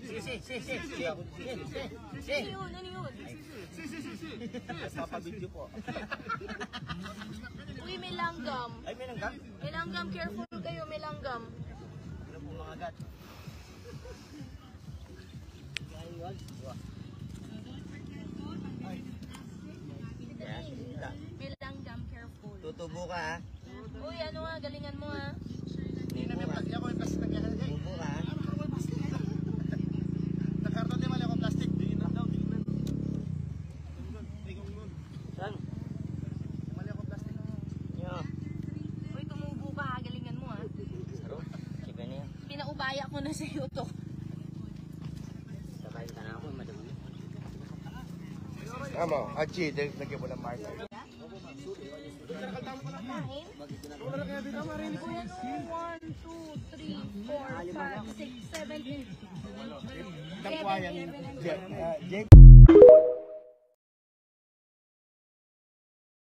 Ano yun? Papabidyo po. Uy, may langgam. Ay, may langgam? May langgam, careful kayo, may langgam. Ano po mga gat? May langgam, careful. Tutubo ka ha? Uy, ano nga, galingan mo ha. Hindi na may plastic ako, may plastic na kaya. Tutubo ka ha? Nakarton din mali ako plastic. Dinginan daw, dinginan. Saan? Mali ako plastic. Yo. Uy, tumubo ka ha, galingan mo ha. Saro? Sige na yan. Pinaubaya ko na sa iyo to. Sakayin ka na ako, madami. Tama, Achi, lagyan mo ng marker. Kain? Kuya, no, 1, 2, 3, 4, 5, 6, 7, 8. Jake